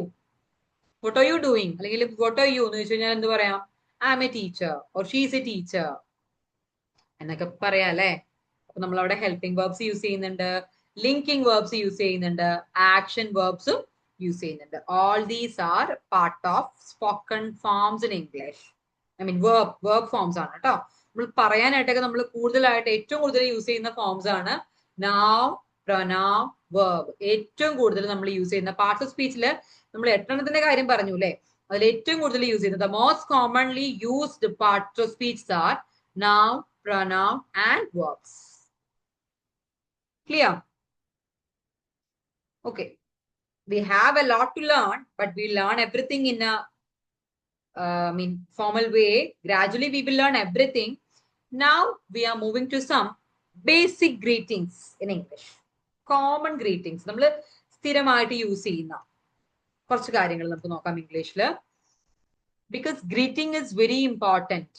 What are you doing? അല്ലെങ്കിൽ what are you എന്ന് ചോദിച്ചു കഴിഞ്ഞാൽ എന്ത് പറയാം? I am a teacher or she is a teacher എന്നൊക്കെ പറയാം അല്ലെ? അപ്പൊ നമ്മൾ അവിടെ ഹെൽപ്പിംഗ് വേർബ്സ് യൂസ് ചെയ്യുന്നുണ്ട്, ലിങ്കിങ് വേർബ്സ് യൂസ് ചെയ്യുന്നുണ്ട്, ആക്ഷൻ വേർബ്സും use ചെയ്യുന്നുണ്ട്. All these are part of spoken forms in English. I mean verb forms ആണ് കേട്ടോ. നമ്മൾ പറയാനായിട്ടൊക്കെ നമ്മൾ കൂടുതലായിട്ട് ഏറ്റവും കൂടുതൽ യൂസ് ചെയ്യുന്ന ഫോംസ് ആണ് നൗൺ, പ്രൊനൗൺ, വെർബ്. ഏറ്റവും കൂടുതൽ നമ്മൾ യൂസ് ചെയ്യുന്ന പാർട്സ് ഓഫ് സ്പീച്ചിൽ നമ്മൾ 8 കാര്യം പറഞ്ഞു അല്ലെ, അതിൽ ഏറ്റവും കൂടുതൽ യൂസ് ചെയ്യുന്നത് most commonly used parts of speech are noun, pronoun and verbs. Clear? Okay, we have a lot to learn, but we learn everything in a formal way. Gradually we will learn everything. Now we are moving to some basic greetings in English. Common greetings. നമ്മൾ സ്ഥിരമായിട്ട് use ചെയ്യുന്ന കുറച്ച് കാര്യങ്ങൾ നമുക്ക് നോക്കാം ഇംഗ്ലീഷിൽ. Because greeting is very important.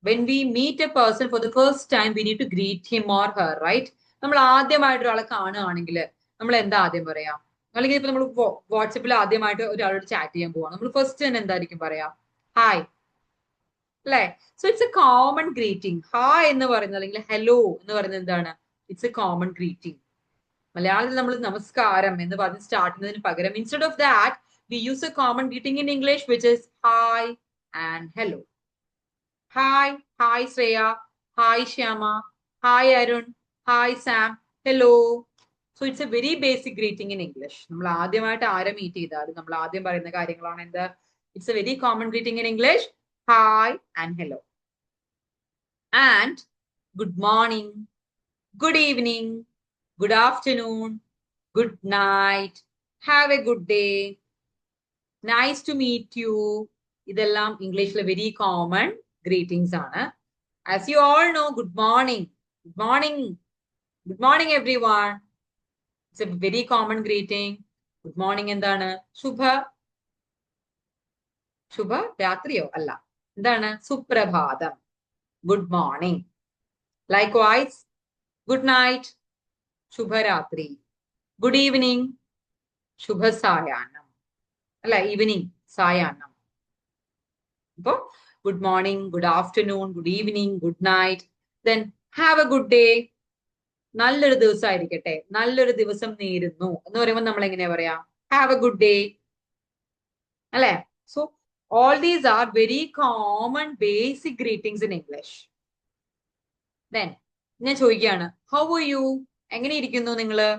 When we meet a person for the first time, we need to greet him or her, right? നമ്മൾ ആദ്യമായിട്ട് ഒരാളെ കാണുകയാണെങ്കിൽ നമ്മൾ എന്താ ആദ്യം പറയാം? അല്ലെങ്കിൽ ഇപ്പൊ നമ്മൾ വാട്സപ്പിൽ ആദ്യമായിട്ട് ഒരാളോട് ചാറ്റ് ചെയ്യാൻ പോവാം, നമ്മൾ ഫസ്റ്റ് തന്നെ എന്തായിരിക്കും പറയാ? ഹായ് അല്ലെ? So it's A common greeting. Hi എന്ന് പറയുന്നത് അല്ലെങ്കിൽ ഹലോ എന്ന് പറയുന്നത് എന്താണ്? It's A common greeting. മലയാളത്തിൽ നമ്മൾ നമസ്കാരം എന്ന് പറഞ്ഞ് സ്റ്റാർട്ട് ചെയ്യുന്നതിന് പകരം instead of that we use A common greeting in English which is hi and hello. Hi, hi Shreya, hi Shyama, hi Arun, hi Sam, hello. So it's a very basic greeting in English. നമ്മൾ ആദ്യമായിട്ട് ആരെ meet ചെയ്താലും നമ്മൾ ആദ്യം പറയുന്ന കാര്യങ്ങളാണ് എന്ത്? It's a very common greeting in English, hi and hello. And good morning, good evening, good afternoon, good night, have a good day, nice to meet you, ഇതെല്ലാം ഇംഗ്ലീഷിലെ വെരി കോമൺ greetings ആണ്. As you all know, good morning, good morning, good morning everyone. It's a very common greeting. Good morning എന്താണ്? ശുഭ, ശുഭ രാത്രിയോ അല്ല, എന്താണ്? സുപ്രഭാതം, good morning. Likewise, good night, ശുഭരാത്രി, good evening, ശുഭ സായാഹ്നം അല്ല, ഈവനിങ് സായാഹ്നം. അപ്പൊ good morning, good afternoon, good evening, good night. Then have a good day. നല്ലൊരു ദിവസമായിരിക്കട്ടെ, നല്ലൊരു ദിവസം നേരുന്നു എന്ന് പറയുമ്പോൾ നമ്മൾ എങ്ങനെയാ പറയാ? have a good day അല്ലെ? So all these are very common basic greetings in English. Then ഞാൻ ചോദിക്കുകയാണ്, how are you? എങ്ങനെ ഇരിക്കുന്നു നിങ്ങള്?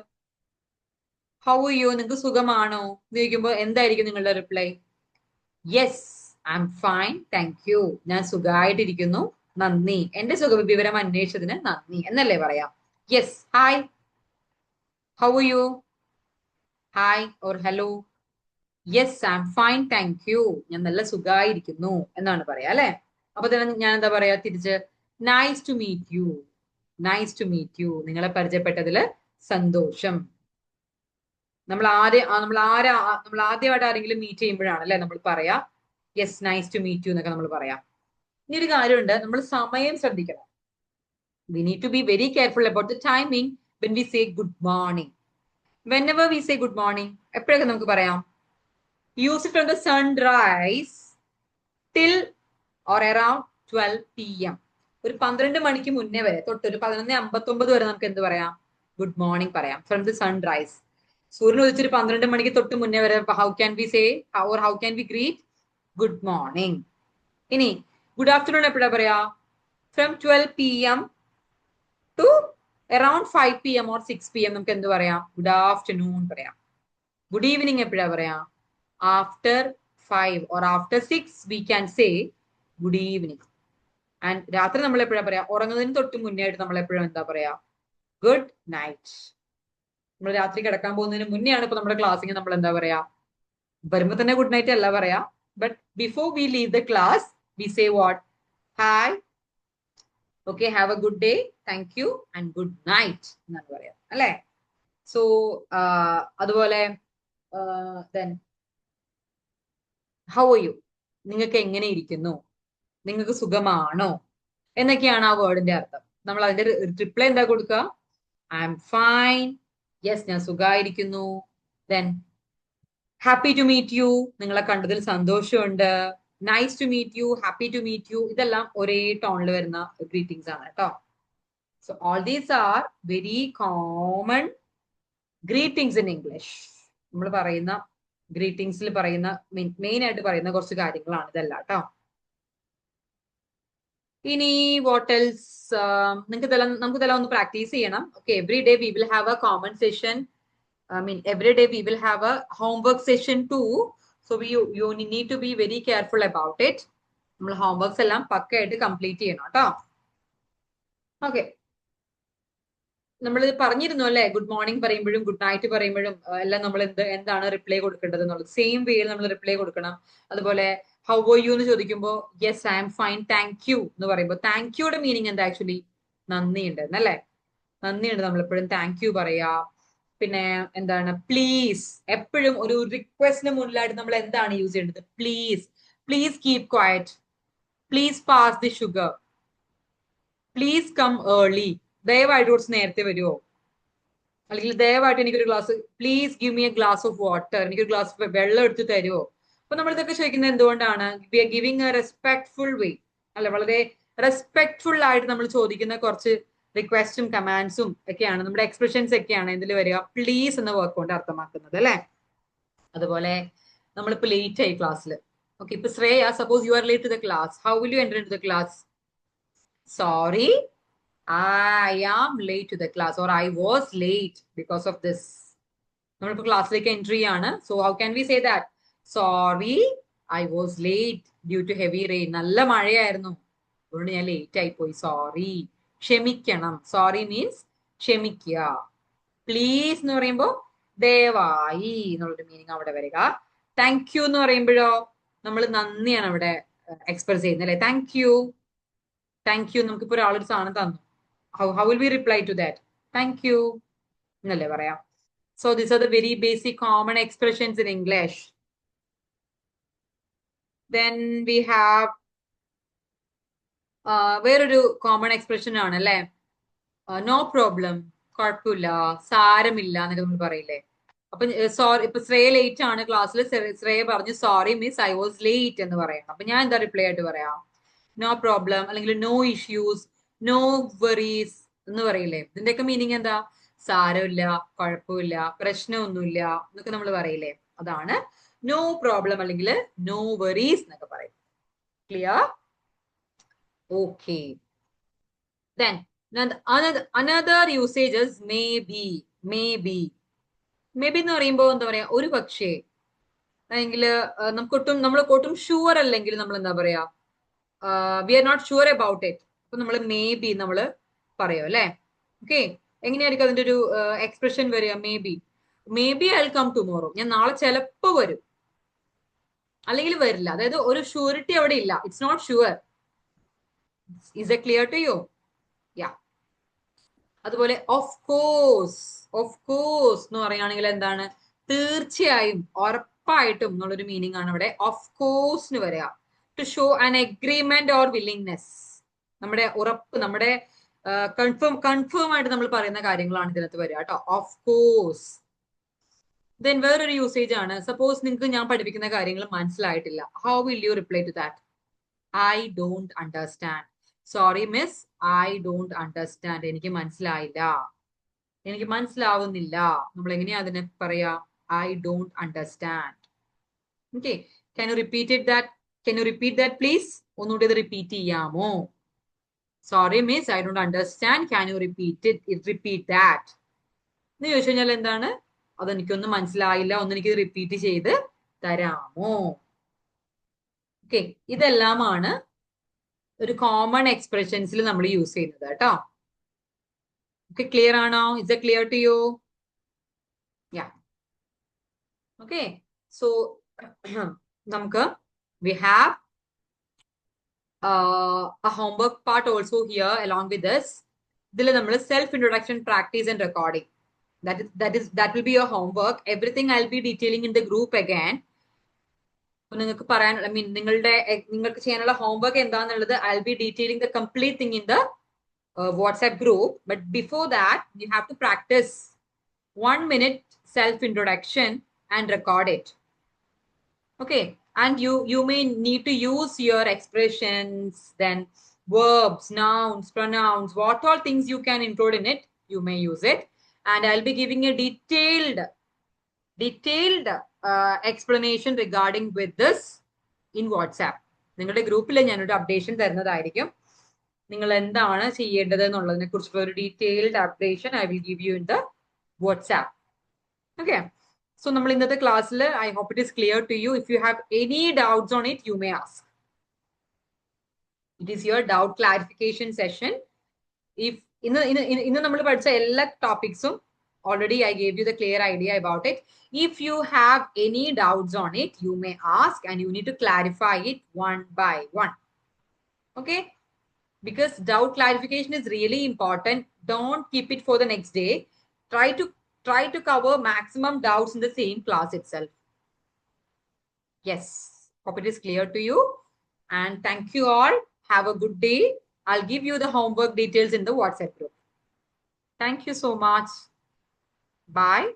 how are you? നിങ്ങൾക്ക് സുഖമാണോ എന്ന് ചോദിക്കുമ്പോൾ എന്തായിരിക്കും നിങ്ങളുടെ reply? yes, I'm fine, thank you. ഞാൻ സുഖമായിട്ടിരിക്കുന്നു, നന്ദി, എന്റെ സുഖവിവരം അന്വേഷിച്ചതിന് നന്ദി എന്നല്ലേ പറയാം? Yes, hi, how are you, hi or hello. Yes, I'm fine, thank you. ഞാൻ നല്ല സുഖമായിരിക്കുന്നു എന്നാണ് പറയാ അല്ലെ? അപ്പൊ തന്നെ ഞാൻ എന്താ പറയാ തിരിച്ച്? Nice to meet you, nice to meet you, നിങ്ങളെ പരിചയപ്പെട്ടതില് സന്തോഷം. നമ്മൾ ആദ്യമായിട്ട് ആരെങ്കിലും മീറ്റ് ചെയ്യുമ്പോഴാണ് അല്ലെ നമ്മൾ പറയാ yes, nice to meet you എന്നൊക്കെ നമ്മൾ പറയാം. ഇനി ഒരു കാര്യമുണ്ട്, നമ്മൾ സമയം ശ്രദ്ധിക്കണം. We need to be very careful about the timing when we say good morning. Whenever we say good morning എപ്പോഴൊക്കെ നമുക്ക് പറയാം? Use it from the sunrise till or around 12 PM. ഒരു 12 മണിക്ക് മുന്നേ വരെ തൊട്ട് ഒരു 11:59 വരെ നമുക്ക് എന്ത് പറയാം? ഗുഡ് മോർണിംഗ് പറയാം. ഫ്രം ദ സൺറൈസ്, സൂര്യൻ ഉദിച്ചൊരു 12 മണിക്ക് തൊട്ട് മുന്നേ വരെ how can we say or how can we greet? Good morning. ഇനി ഗുഡ് ആഫ്റ്റർനൂൺ എപ്പോഴാ പറയാ? From 12 PM to around 5 PM or 6 PM നമുക്ക് എന്ത് പറയാം? ഗുഡ് ആഫ്റ്റർനൂൺ പറയാം. ഗുഡ് ഈവനിങ് എപ്പോഴാ പറയാ? After 5 or after 6 we can say good evening. And രാത്രി നമ്മൾ എപ്പോഴാ പറയാ? ഉറങ്ങുന്നതിന് തൊട്ട് മുന്നേ ആയിട്ട് നമ്മൾ എപ്പോഴും എന്താ പറയാ? Good night. നമ്മൾ രാത്രി കിടക്കാൻ പോകുന്നതിന് മുന്നേ ആണ് ഇപ്പൊ നമ്മുടെ ക്ലാസ്സിൽ നമ്മൾ എന്താ പറയാ? വരുമ്പോ തന്നെ ഗുഡ് നൈറ്റ് അല്ല പറയാ, but before we leave the class we say what? Hi, okay, have a good day, thank you and good night എന്നാണ് പറയാ അല്ലെ? സോ അതുപോലെ then how are you? നിങ്ങൾക്ക് എങ്ങനെ ഇരിക്കുന്നു, നിങ്ങൾക്ക് സുഖമാണോ എന്നൊക്കെയാണ് ആ വേർഡിന്റെ അർത്ഥം. നമ്മൾ അതിന്റെ റിപ്ലൈ എന്താ കൊടുക്കുക? ഐ എം ഫൈൻ, യെസ് ഞാൻ സുഖമായിരിക്കുന്നു. then happy to meet you, നിങ്ങളെ കണ്ടതിൽ സന്തോഷമുണ്ട്. Nice to meet you, happy to meet you, ഇതെല്ലാം ഒരേ ടോണിൽ വരുന്ന ഗ്രീറ്റിംഗ്സ് ആണ് കേട്ടോ. So all these are very common greetings in English. നമ്മൾ പറയുന്ന ഗ്രീറ്റിംഗ്സിൽ പറയുന്ന മെയിൻ ആയിട്ട് പറയുന്ന കുറച്ച് കാര്യങ്ങളാണ് ഇതെല്ലാം കേട്ടോ. ഇനി വാട്ട് എൽസ്, നമുക്കിതെല്ലാം ഒന്ന് പ്രാക്ടീസ് ചെയ്യണം. Okay, every day we will have A common session. every day we will have a homework session too. So you need to be very careful about it. നമ്മൾ ഹോംവർക്സ് എല്ലാം പക്കയായിട്ട് complete ചെയ്യണം കേട്ടോ. Okay, നമ്മൾ പറഞ്ഞിരുന്നു അല്ലെ, good morning പറയുമ്പോഴും good night പറയുമ്പോഴും എല്ലാം നമ്മൾ എന്താണ് റിപ്ലൈ കൊടുക്കേണ്ടത് എന്നുള്ളത്. സെയിം വേയിൽ നമ്മൾ റിപ്ലൈ കൊടുക്കണം. അതുപോലെ ഹൗ ആർ യു എന്ന് ചോദിക്കുമ്പോൾ yes I am fine thank you എന്ന് പറയുമ്പോൾ താങ്ക് യുടെ മീനിങ് എന്താ? ആക്ച്വലി നന്ദിയുണ്ട് എന്നല്ലേ. നന്ദിയുണ്ട്, നമ്മൾ എപ്പോഴും താങ്ക് യു പറയാ. പിന്നെ എന്താണ്? പ്ലീസ്, എപ്പോഴും ഒരു റിക്വസ്റ്റിന് മുന്നിലായിട്ട് നമ്മൾ എന്താണ് യൂസ് ചെയ്യേണ്ടത്? Please. Please keep quiet. Please pass the sugar. Please come early. ദയവായിട്ട് കുറച്ച് നേരത്തെ വരുമോ? അല്ലെങ്കിൽ ദയവായിട്ട് എനിക്കൊരു glass, please give me a glass of water, എനിക്കൊരു ഗ്ലാസ് വെള്ളം എടുത്ത് തരുമോ? അപ്പൊ നമ്മൾ ഇതൊക്കെ ചോദിക്കുന്നത് എന്തുകൊണ്ടാണ്? We are giving a respectful way അല്ലെ. വളരെ റെസ്പെക്ട്ഫുൾ ആയിട്ട് നമ്മൾ ചോദിക്കുന്ന കുറച്ച് റിക്വസ്റ്റും കമാൻഡ്സും ഒക്കെയാണ്, നമ്മുടെ എക്സ്പ്രഷൻസ് ഒക്കെയാണ് ഇതിൽ വരിക പ്ലീസ് എന്ന വർക്ക് കൊണ്ട് അർത്ഥമാക്കുന്നത് അല്ലെ. അതുപോലെ നമ്മളിപ്പോ ലേറ്റ് ആയി ക്ലാസ്സിൽ. ഓക്കെ, ഇപ്പൊ Shreya, suppose you are late to the class, how will you enter in to the class? Sorry, I am late to the class, or I was late because of this. നമ്മളിപ്പോ ക്ലാസ്സിലേക്ക് entry ആണ്. So how can we say that? Sorry, I was late due to heavy rain. നല്ല മഴയായിരുന്നു, അതുകൊണ്ട് ഞാൻ late ആയി പോയി. Sorry, ക്ഷമിക്കണം. സോറി മീൻസ് ക്ഷമിക്കുക. പ്ലീസ് എന്ന് പറയുമ്പോൾ ദയവായി എന്നുള്ളൊരു മീനിങ് അവിടെ വരിക. താങ്ക് യു എന്ന് പറയുമ്പോഴോ നമ്മൾ നന്ദിയാണ് അവിടെ എക്സ്പ്രസ് ചെയ്യുന്നത് അല്ലെ. Thank you, thank you. നമുക്കിപ്പോ ഒരാളൊരു സാധനം തന്നു, how will we reply to that? Thank you എന്നല്ലേ പറയാം. So these are the very basic common expressions in English. Then we have വേറൊരു കോമൺ എക്സ്പ്രഷൻ ആണ് അല്ലെ, നോ പ്രോബ്ലം, കുഴപ്പമില്ല, സാരമില്ല എന്നൊക്കെ നമ്മൾ പറയില്ലേ. അപ്പൊ സോറി, ഇപ്പൊ ശ്രേയ ലേറ്റ് ആണ് ക്ലാസ്സിൽ, ശ്രേയ പറഞ്ഞു sorry miss I was late എന്ന് പറയണം. അപ്പൊ ഞാൻ എന്താ റിപ്ലൈ ആയിട്ട് പറയാം? നോ പ്രോബ്ലം, അല്ലെങ്കിൽ നോ ഇഷ്യൂസ്, നോ വറീസ് എന്ന് പറയില്ലേ. ഇതിന്റെയൊക്കെ മീനിങ് എന്താ? സാരമില്ല, കുഴപ്പമില്ല, പ്രശ്നമൊന്നുമില്ല എന്നൊക്കെ നമ്മൾ പറയില്ലേ. അതാണ് നോ പ്രോബ്ലം അല്ലെങ്കിൽ നോ വറീസ് എന്നൊക്കെ പറയും. Clear? Okay. Then another usage is maybe. Maybe എന്ന് പറയുമ്പോൾ എന്താ പറയാ? ഒരു പക്ഷേ, അല്ലെങ്കിൽ നമ്മൾ ഷുവർ അല്ലെങ്കിൽ നമ്മൾ എന്താ പറയാ? We are not sure about it. അപ്പൊ നമ്മൾ മേ ബി നമ്മൾ പറയോ അല്ലെ. ഓക്കെ, എങ്ങനെയായിരിക്കും അതിന്റെ ഒരു എക്സ്പ്രഷൻ വരിക? Maybe I will come tomorrow. ഞാൻ നാളെ ചിലപ്പോ വരും, അല്ലെങ്കിൽ വരില്ല. അതായത് ഒരു ഷുവറിറ്റി അവിടെ ഇല്ല. It's not sure. Is a clear to you? Yeah. അതുപോലെ ഓഫ് കോഴ്സ്. ഓഫ് കോഴ്സ് എന്ന് പറയുകയാണെങ്കിൽ എന്താണ്? തീർച്ചയായും, ഉറപ്പായിട്ടും എന്നുള്ളൊരു മീനിങ് ആണ് ഇവിടെ ഓഫ് കോഴ്സിന് വരിക. To show an agreement or willingness. നമ്മുടെ ഉറപ്പ്, നമ്മുടെ കൺഫേം ആയിട്ട് നമ്മൾ പറയുന്ന കാര്യങ്ങളാണ് ഇതിനകത്ത് വരിക കേട്ടോ. Of course. ദെൻ വേറൊരു യൂസേജ് ആണ്, സപ്പോസ് നിങ്ങൾക്ക് ഞാൻ പഠിപ്പിക്കുന്ന കാര്യങ്ങൾ മനസ്സിലായിട്ടില്ല. How will you reply to that? I don't understand. Sorry miss, I don't understand. എനിക്ക് മനസ്സിലായില്ല, എനിക്ക് മനസ്സിലാവുന്നില്ല. നമ്മൾ എങ്ങനെയാ അതിനെ പറയാ? I don't understand. Okay, can you repeat that please? ഒന്നുകൂടി ഇത് റിപ്പീറ്റ് ചെയ്യാമോ? Sorry miss, I don't understand, can you repeat that എന്ന് ചോദിച്ചു കഴിഞ്ഞാൽ എന്താണ്? അതെനിക്കൊന്നും മനസ്സിലായില്ല, ഒന്നെനിക്ക് റിപ്പീറ്റ് ചെയ്ത് തരാമോ? ഓക്കെ, ഇതെല്ലാമാണ് ഒരു കോമൺ എക്സ്പ്രഷൻസിൽ നമ്മൾ യൂസ് ചെയ്യുന്നത് കേട്ടോ. ഓക്കെ, ക്ലിയർ ആണോ? Is it clear to you? Yeah. Okay, so നമുക്ക് we have a homework part also here along with this. ഇതിൽ നമ്മൾ self introduction, practice and recording, that will be your homework. Everything I'll be detailing in the group again. നിങ്ങൾക്ക് പറയാൻ, നിങ്ങൾക്ക് ചെയ്യാനുള്ള homework എന്താണെന്നുള്ളത് I'll be detailing the complete thing in the WhatsApp group. But before that, you have to practice 1 minute self introduction and record it. Okay, and you may need to use your expressions, then verbs, nouns, pronouns, what all things you can include in it, you may use it. And I'll be giving a detailed explanation regarding with this in WhatsApp. നിങ്ങളുടെ ഗ്രൂപ്പിൽ ഞാനൊരു updation തരുന്നതായിരിക്കും. നിങ്ങൾ എന്താണ് ചെയ്യേണ്ടത് എന്നുള്ളതിനെ കുറിച്ചുള്ള ഒരു detailed updation I will give you in the WhatsApp. Okay, so നമ്മൾ ഇന്നത്തെ ക്ലാസ്സിൽ I hope it is clear to you. If you have any doubts on it you may ask. It is your doubt clarification session. If ഇന്ന് നമ്മൾ പഠിച്ച എല്ലാ ടോപ്പിക്സും already I gave you the clear idea about it. If you have any doubts on it, you may ask and you need to clarify it one by one. Okay, because doubt clarification is really important. Don't keep it for the next day. Try to cover maximum doubts in the same class itself. Yes, hope it is clear to you, and thank you all. Have a good day. I'll give you the homework details in the WhatsApp group. Thank you so much. Bye.